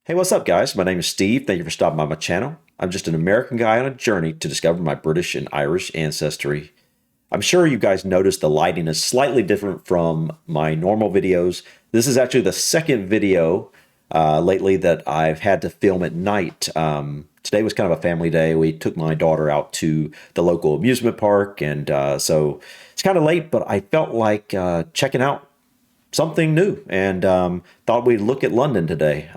Hey, what's up, guys? My name is Steve. Thank you for stopping by my channel. I'm just an American guy on a journey to discover my British and Irish ancestry. I'm sure you guys noticed the lighting is slightly different from my normal videos. This is actually the second video lately that I've had to film at night. Today was kind of a family day. We took my daughter out to the local amusement park, and so it's kind of late, but I felt like checking out something new and thought we'd look at London today.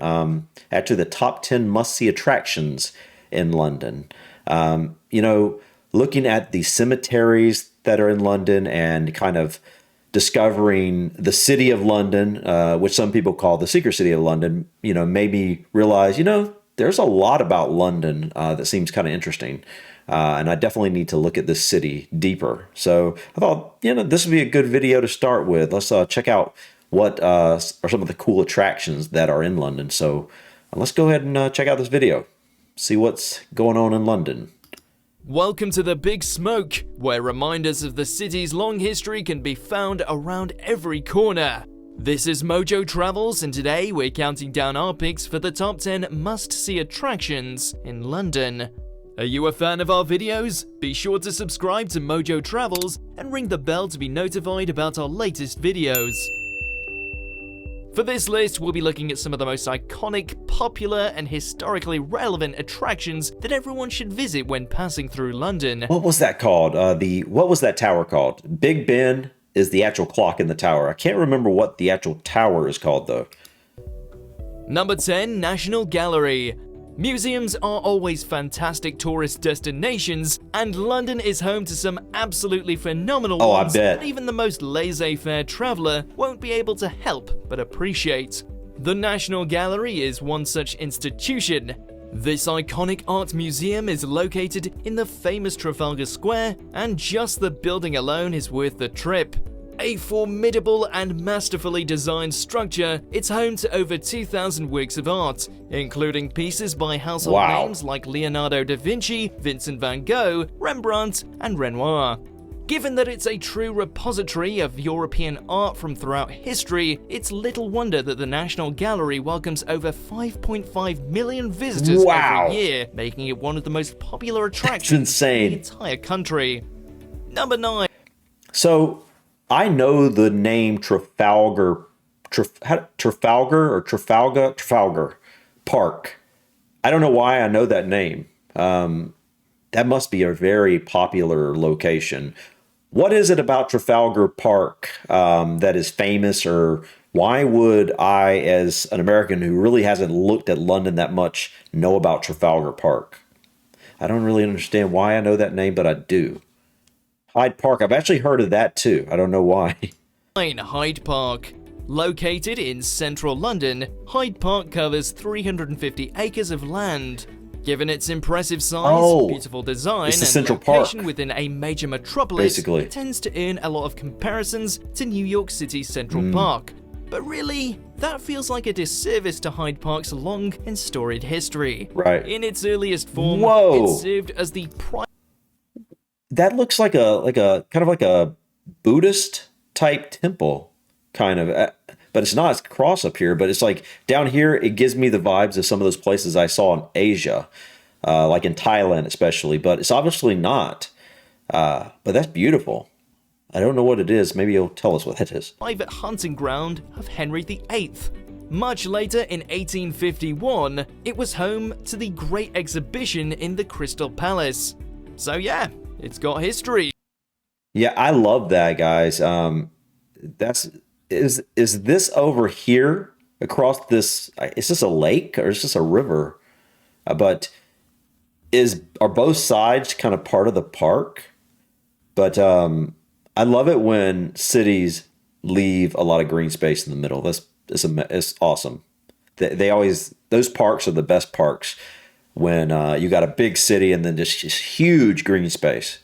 Actually, the top 10 must-see attractions in London. Looking at the cemeteries that are in London and kind of discovering the city of London, which some people call the secret city of London, made me realize, there's a lot about London that seems kind of interesting. And I definitely need to look at this city deeper. So I thought, this would be a good video to start with. Let's check out what are some of the cool attractions that are in London. So let's go ahead and check out this video. See what's going on in London. Welcome to the Big Smoke, where reminders of the city's long history can be found around every corner. This is Mojo Travels, and today we're counting down our picks for the top 10 must-see attractions in London. Are you a fan of our videos? Be sure to subscribe to Mojo Travels and ring the bell to be notified about our latest videos. For this list, we'll be looking at some of the most iconic, popular, and historically relevant attractions that everyone should visit when passing through London. What was that called? What was that tower called? Big Ben is the actual clock in the tower. I can't remember what the actual tower is called, though. Number 10, National Gallery. Museums are always fantastic tourist destinations, and London is home to some absolutely phenomenal ones I bet. that even the most laissez-faire traveller won't be able to help but appreciate. The National Gallery is one such institution. This iconic art museum is located in the famous Trafalgar Square, and just the building alone is worth the trip. A formidable and masterfully designed structure, it's home to over 2,000 works of art, including pieces by household names like Leonardo da Vinci, Vincent van Gogh, Rembrandt, and Renoir. Given that it's a true repository of European art from throughout history, it's little wonder that the National Gallery welcomes over 5.5 million visitors every year, making it one of the most popular attractions in the entire country. Number 9. So I know the name Trafalgar Park. I don't know why I know that name. That must be a very popular location. What is it about Trafalgar Park that is famous, or why would I, as an American who really hasn't looked at London that much, know about Trafalgar Park? I don't really understand why I know that name, but I do. Hyde Park, I've actually heard of that too. I don't know why. Hyde Park. Located in central London, Hyde Park covers 350 acres of land. Given its impressive size, beautiful design, and location within a major metropolis, it tends to earn a lot of comparisons to New York City's Central Park. But really, that feels like a disservice to Hyde Park's long and storied history. Right. In its earliest form, it served as the That looks like a kind of like a Buddhist type temple, kind of, but it's not. It's a cross up here, but it's like down here. It gives me the vibes of some of those places I saw in Asia, like in Thailand especially. But it's obviously not. But that's beautiful. I don't know what it is. Maybe you'll tell us what that is. Private hunting ground of Henry VIII. Much later, in 1851, it was home to the Great Exhibition in the Crystal Palace. So yeah. It's got history. Yeah, I love that, guys. Is this over here across this? Is this a lake or is this a river? But are both sides kind of part of the park? But I love it when cities leave a lot of green space in the middle. It's awesome. They always, those parks are the best parks. When you got a big city and then just huge green space.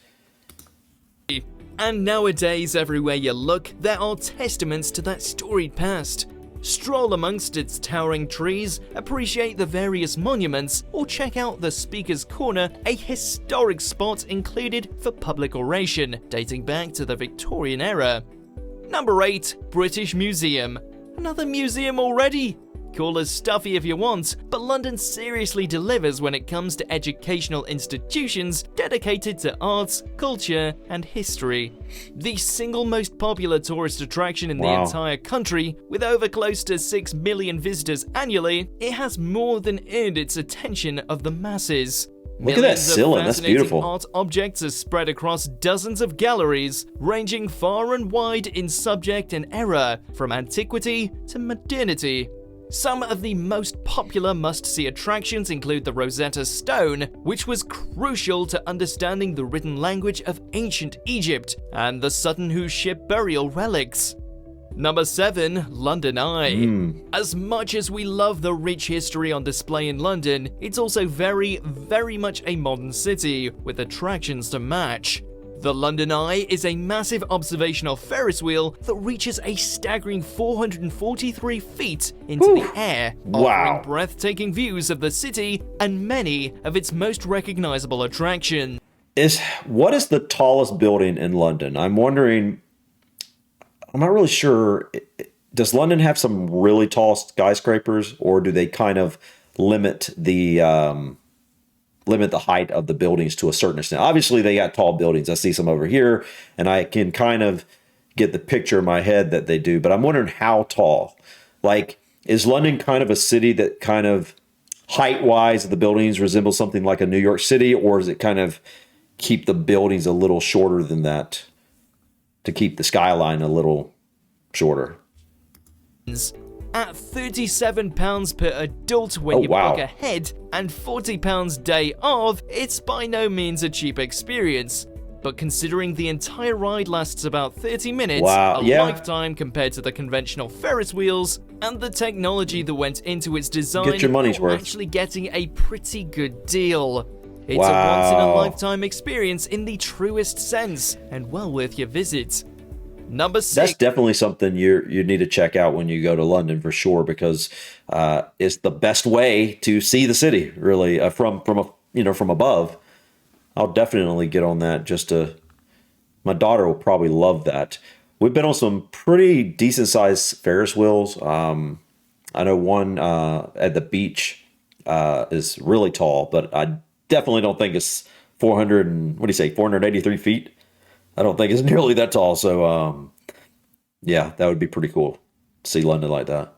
And nowadays, everywhere you look, there are testaments to that storied past. Stroll amongst its towering trees, appreciate the various monuments, or check out the Speaker's Corner, a historic spot included for public oration, dating back to the Victorian era. Number 8. British Museum. Another museum already? Call us stuffy if you want, but London seriously delivers when it comes to educational institutions dedicated to arts, culture, and history. The single most popular tourist attraction in the entire country, with over close to 6 million visitors annually, it has more than earned its attention of the masses. Look at that ceiling, that's beautiful. Art objects are spread across dozens of galleries, ranging far and wide in subject and era, from antiquity to modernity. Some of the most popular must-see attractions include the Rosetta Stone, which was crucial to understanding the written language of ancient Egypt, and the Sutton Hoo ship burial relics. Number 7. London Eye. As much as we love the rich history on display in London, it's also very, very much a modern city, with attractions to match. The London Eye is a massive observational Ferris wheel that reaches a staggering 443 feet into the air, offering breathtaking views of the city and many of its most recognizable attractions. What is the tallest building in London? I'm wondering. I'm not really sure. Does London have some really tall skyscrapers, or do they kind of limit the height of the buildings to a certain extent? Obviously, they got tall buildings. I see some over here, and I can kind of get the picture in my head that they do. But I'm wondering how tall. Like, is London kind of a city that kind of height-wise, the buildings resemble something like a New York City, or does it kind of keep the buildings a little shorter than that, to keep the skyline a little shorter? At £37 per adult when you book ahead and £40 day of, it's by no means a cheap experience. But considering the entire ride lasts about 30 minutes, lifetime compared to the conventional Ferris wheels, and the technology that went into its design, get your money's worth. Actually getting a pretty good deal. It's a once-in-a-lifetime experience in the truest sense, and well worth your visit. Number 6. That's definitely something you need to check out when you go to London for sure, because it's the best way to see the city, really, from above. I'll definitely get on that. My daughter will probably love that. We've been on some pretty decent-sized Ferris wheels. I know one at the beach is really tall, but I definitely don't think it's 483 feet. I don't think it's nearly that tall. So, that would be pretty cool to see London like that.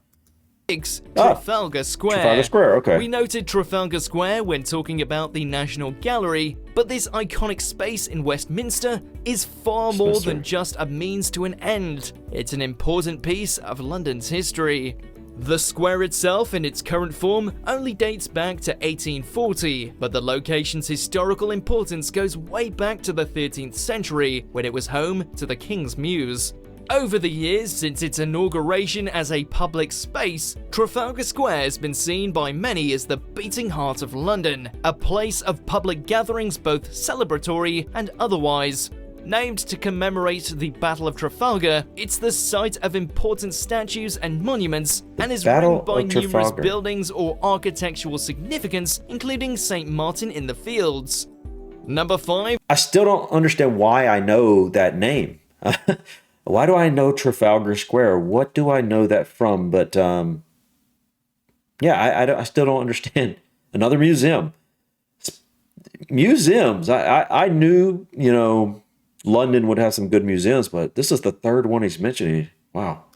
6. Trafalgar Square. Trafalgar Square, okay. We noted Trafalgar Square when talking about the National Gallery, but this iconic space in Westminster is far more than just a means to an end. It's an important piece of London's history. The square itself, in its current form, only dates back to 1840, but the location's historical importance goes way back to the 13th century, when it was home to the King's Mews. Over the years, since its inauguration as a public space, Trafalgar Square has been seen by many as the beating heart of London, a place of public gatherings both celebratory and otherwise. Named to commemorate the Battle of Trafalgar, it's the site of important statues and monuments, and is ringed by numerous buildings or architectural significance, including St. Martin in the Fields. Number 5. I still don't understand why I know that name. Why do I know Trafalgar Square? What do I know that from? But I still don't understand. Another museum. Museums. I knew, London would have some good museums, but this is the third one he's mentioning. Wow.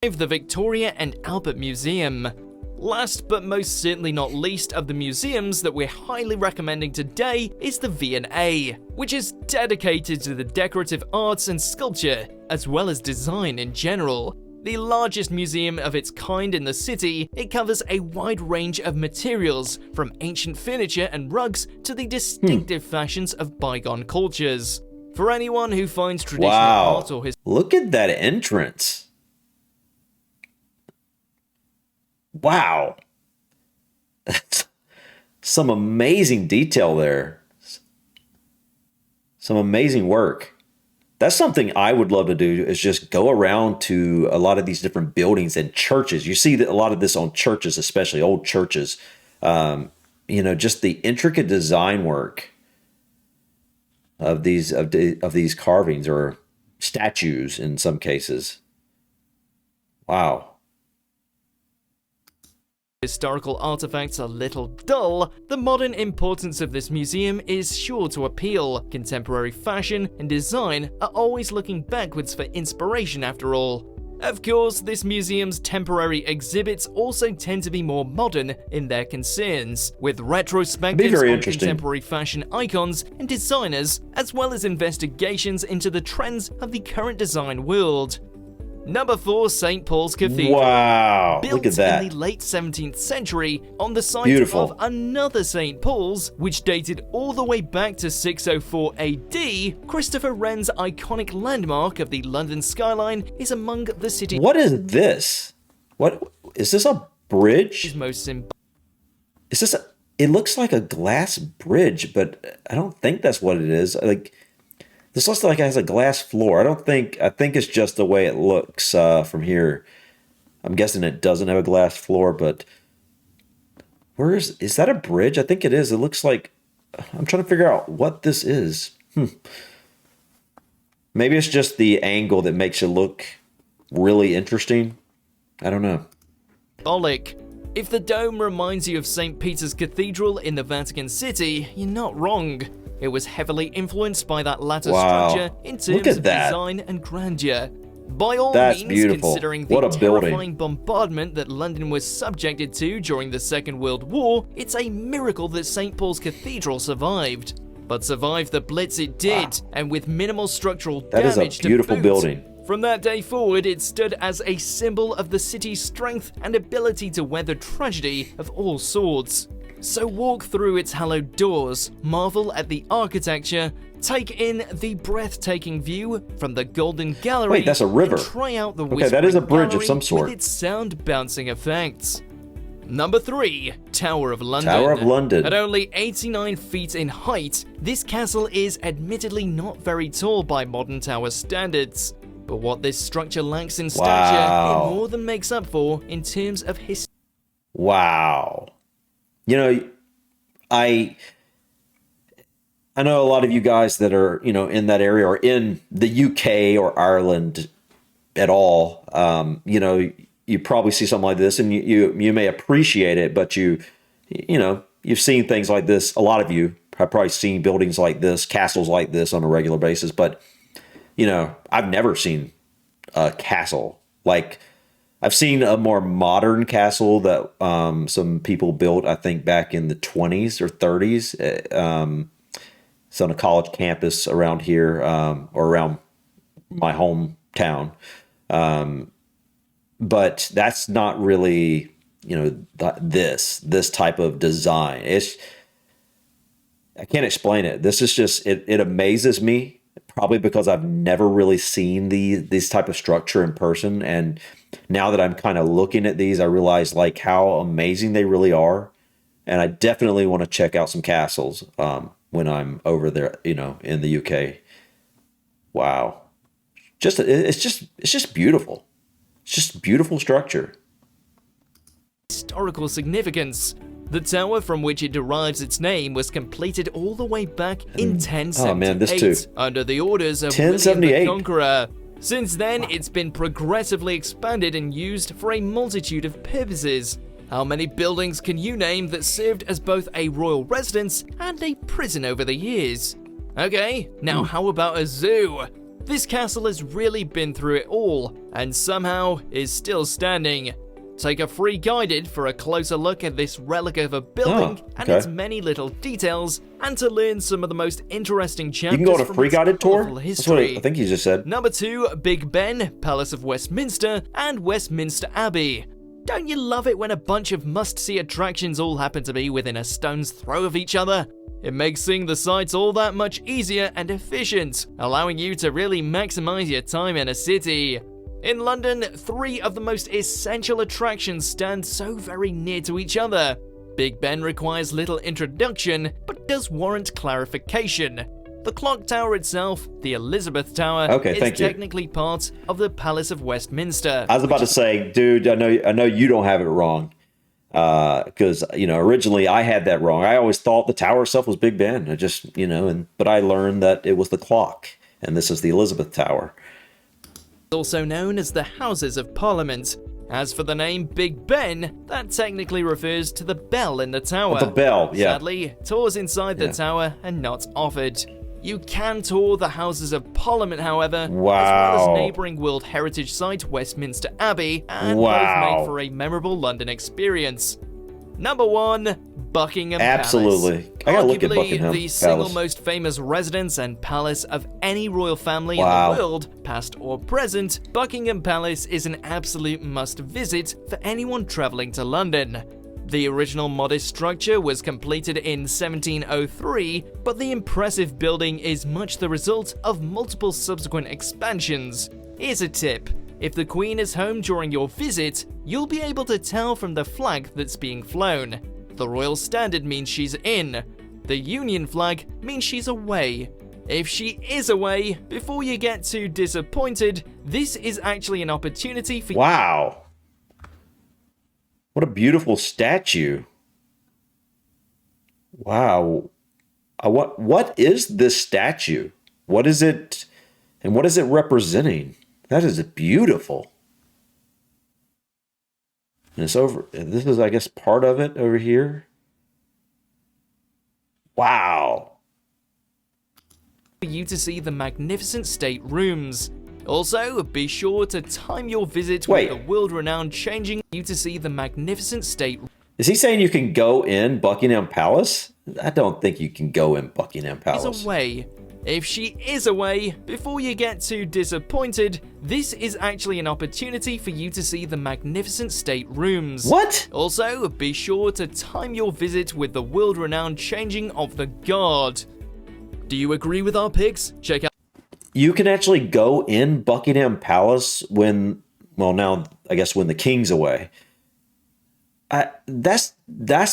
The Victoria and Albert Museum. Last but most certainly not least of the museums that we're highly recommending today is the V&A, which is dedicated to the decorative arts and sculpture, as well as design in general. The largest museum of its kind in the city, it covers a wide range of materials, from ancient furniture and rugs to the distinctive fashions of bygone cultures. For anyone who finds traditional art or look at that entrance. Wow. Some amazing detail there. Some amazing work. That's something I would love to do, is just go around to a lot of these different buildings and churches. You see that a lot of this on churches, especially old churches. Just the intricate design work of these carvings or statues in some cases. Wow. historical artifacts a little dull, the modern importance of this museum is sure to appeal. Contemporary fashion and design are always looking backwards for inspiration after all. Of course, this museum's temporary exhibits also tend to be more modern in their concerns, with retrospectives on contemporary fashion icons and designers, as well as investigations into the trends of the current design world. Number 4, St. Paul's Cathedral. Wow, built look at that. in the late 17th century on the site Beautiful. of another St. Paul's, which dated all the way back to 604 AD, Christopher Wren's iconic landmark of the London skyline is among the city's What is this? What is this, a bridge? most symbolic. Is this a, it looks like a glass bridge, but I don't think that's what it is. Like, this looks like it has a glass floor. I think it's just the way it looks from here. I'm guessing it doesn't have a glass floor, but is that a bridge? I think it is. It looks like, I'm trying to figure out what this is. Maybe it's just the angle that makes it look really interesting. I don't know. If the dome reminds you of St. Peter's Cathedral in the Vatican City, you're not wrong. It was heavily influenced by that latter structure in terms of design and grandeur. By all means, beautiful. Considering the terrifying bombardment that London was subjected to during the Second World War, it's a miracle that St. Paul's Cathedral survived. But survive the Blitz it did, and with minimal structural damage. That is a beautiful building. From that day forward, it stood as a symbol of the city's strength and ability to weather tragedy of all sorts. So walk through its hallowed doors, marvel at the architecture, take in the breathtaking view from the Golden Gallery. Wait, that's a river. And try out the okay, that is a bridge of some sort. With its sound bouncing effects. Number 3, Tower of London. Tower of London. At only 89 feet in height, this castle is admittedly not very tall by modern tower standards. But what this structure lacks in stature, it more than makes up for in terms of history. Wow. You know, I know a lot of you guys that are, in that area or in the UK or Ireland at all. You probably see something like this and you may appreciate it, but you've seen things like this. A lot of you have probably seen buildings like this, castles like this on a regular basis, but I've never seen a castle like. I've seen a more modern castle that some people built, I think, back in the 20s or 30s. It's on a college campus around here or around my hometown. But that's not really, this type of design. I can't explain it. This is just, it amazes me. Probably because I've never really seen this type of structure in person. And now that I'm kind of looking at these, I realize like how amazing they really are. And I definitely want to check out some castles when I'm over there, in the UK. Wow. It's just beautiful. It's just beautiful structure. Historical significance. The tower from which it derives its name was completed all the way back in 1078 oh man, this too. Under the orders of William the Conqueror. Since then, it's been progressively expanded and used for a multitude of purposes. How many buildings can you name that served as both a royal residence and a prison over the years? Okay, now how about a zoo? This castle has really been through it all, and somehow is still standing. Take a free guided for a closer look at this relic of a building and its many little details, and to learn some of the most interesting chapters. You can go on a free guided tour? That's what I think you just said. Number 2, Big Ben, Palace of Westminster, and Westminster Abbey. Don't you love it when a bunch of must-see attractions all happen to be within a stone's throw of each other? It makes seeing the sights all that much easier and efficient, allowing you to really maximize your time in a city. In London, 3 of the most essential attractions stand so very near to each other. Big Ben requires little introduction, but does warrant clarification. The clock tower itself, the Elizabeth Tower, is technically part of the Palace of Westminster. I was about to say, dude, I know you don't have it wrong. Because, originally I had that wrong. I always thought the tower itself was Big Ben. But I learned that it was the clock, and this is the Elizabeth Tower. Also known as the Houses of Parliament, As for the name Big Ben, that technically refers to the bell in the tower. The bell, yeah. Sadly, tours inside the tower are not offered. You can tour the Houses of Parliament, however, as well as neighbouring World Heritage Site Westminster Abbey, and both make for a memorable London experience. Number 1. Buckingham Absolutely. Palace. I gotta look at Buckingham Arguably the Palace. single most famous residence and palace of any royal family in the world, past or present, Buckingham Palace is an absolute must-visit for anyone travelling to London. The original modest structure was completed in 1703, but the impressive building is much the result of multiple subsequent expansions. Here's a tip. If the Queen is home during your visit, you'll be able to tell from the flag that's being flown. The Royal Standard means she's in. The Union flag means she's away. If she is away, before you get too disappointed, this is actually an opportunity for— Wow. What a beautiful statue. Wow. What is this statue? What is it, and what is it representing? That is beautiful. And it's over. This is, I guess, part of it over here. Wow. For you to see the magnificent state rooms. Also, be sure to time your visit with the world-renowned changing you to see the magnificent state. Is he saying you can go in Buckingham Palace? I don't think you can go in Buckingham Palace. Is away. If she is away, before you get too disappointed, this is actually an opportunity for you to see the magnificent state rooms. What? Also, be sure to time your visit with the world-renowned changing of the guard. Do you agree with our picks? Check out. You can actually go in Buckingham Palace when, well, now I guess when the king's away. That's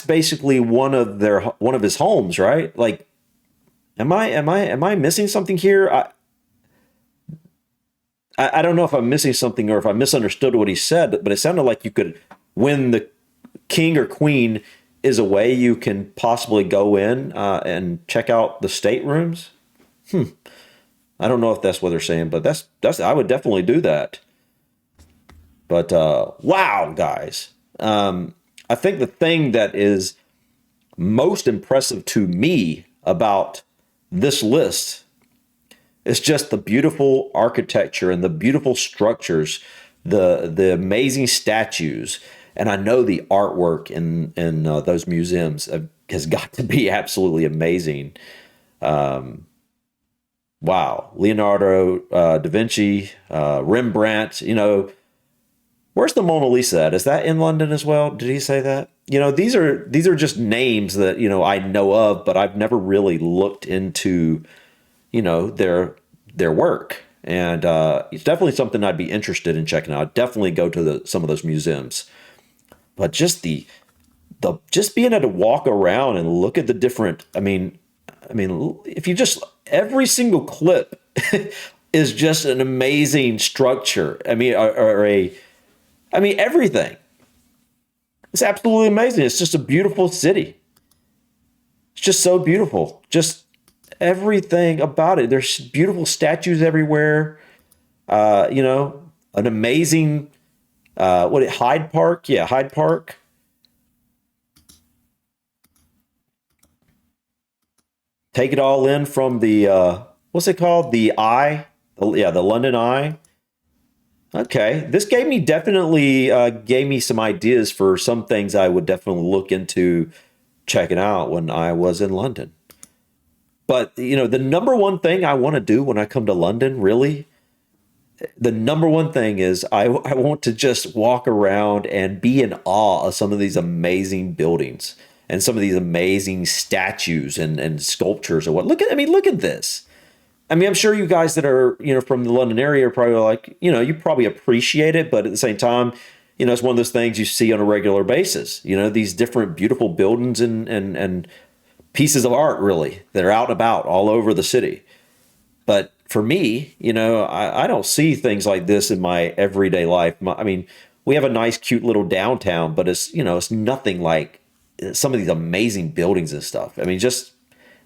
basically one of his homes, right? Like, am I missing something here? I don't know if I'm missing something or if I misunderstood what he said, but it sounded like you could, when the king or queen is away, you can possibly go in and check out the staterooms. I don't know if that's what they're saying, but that's I would definitely do that. But wow, guys. I think the thing that is most impressive to me about this list is just the beautiful architecture and the beautiful structures, the amazing statues, and I know the artwork in those museums has got to be absolutely amazing. Wow, Leonardo da Vinci, Rembrandt. You know, where's the Mona Lisa at? Is that in London as well? Did he say that? You know, these are just names that, you know, I know of, but I've never really looked into, you know, their work. And it's definitely something I'd be interested in checking out. I'd definitely go to some of those museums. But just just being able to walk around and look at the different, I mean, if you just, every single clip is just an amazing structure. I mean, everything. It's absolutely amazing. It's just a beautiful city. It's just so beautiful. Just everything about it. There's beautiful statues everywhere. You know, an amazing, Hyde Park? Yeah, Hyde Park. Take it all in from the, what's it called? The Eye? The London Eye. Okay, this definitely gave me some ideas for some things I would definitely look into checking out when I was in London. But, you know, the number one thing I want to do when I come to London, really, the number one thing is I want to just walk around and be in awe of some of these amazing buildings and some of these amazing statues and sculptures or what. Look at this. I mean, I'm sure you guys that are, you know, from the London area are probably like, you know, you probably appreciate it, but at the same time, you know, it's one of those things you see on a regular basis. You know, these different beautiful buildings and pieces of art, really, that are out and about all over the city. But for me, you know, I don't see things like this in my everyday life. I mean, we have a nice, cute little downtown, but it's, you know, it's nothing like some of these amazing buildings and stuff. I mean, just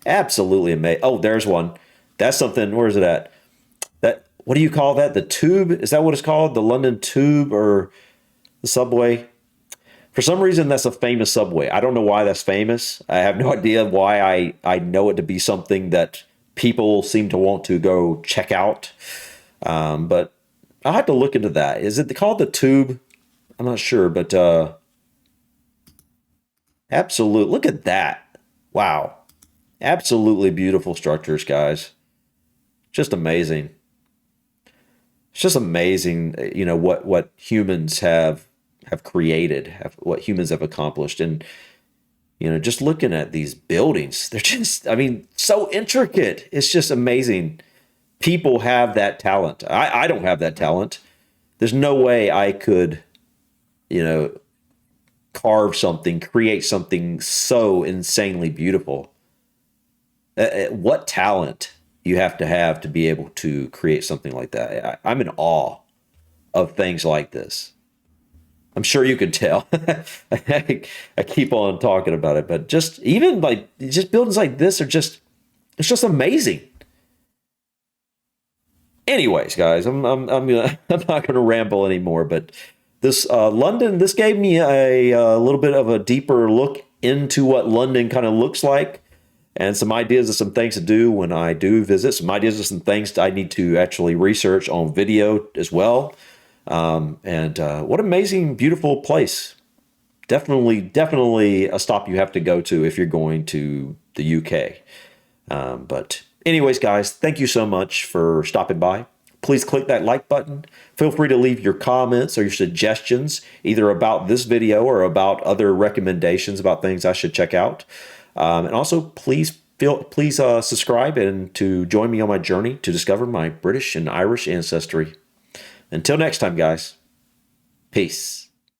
absolutely amazing. Oh, there's one. That's something. Where is it at? What do you call that? The Tube? Is that what it's called? The London Tube? Or the subway. For some reason, that's a famous subway. I don't know why that's famous. I have no idea why I know it to be something that people seem to want to go check out. But I'll have to look into that. Is it called the Tube? I'm not sure, but absolute. Look at that. Wow. Absolutely beautiful structures, guys. Just amazing. It's just amazing, what humans have created, what humans have accomplished. And, just looking at these buildings, they're just, I mean, so intricate. It's just amazing. People have that talent. I don't have that talent. There's no way I could, carve something, create something so insanely beautiful. What talent you have to be able to create something like that. I'm in awe of things like this. I'm sure you can tell. I keep on talking about it, but just buildings like this it's just amazing. Anyways, guys, I'm not gonna ramble anymore, but this London, this gave me a little bit of a deeper look into what London kind of looks like, and some ideas of some things to do when I do visit, some ideas of some things I need to actually research on video as well. And what amazing, beautiful place. Definitely a stop you have to go to if you're going to the UK. But anyways, guys, thank you so much for stopping by. Please click that like button. Feel free to leave your comments or your suggestions, either about this video or about other recommendations about things I should check out. And also, please subscribe and to join me on my journey to discover my British and Irish ancestry. Until next time, guys. Peace.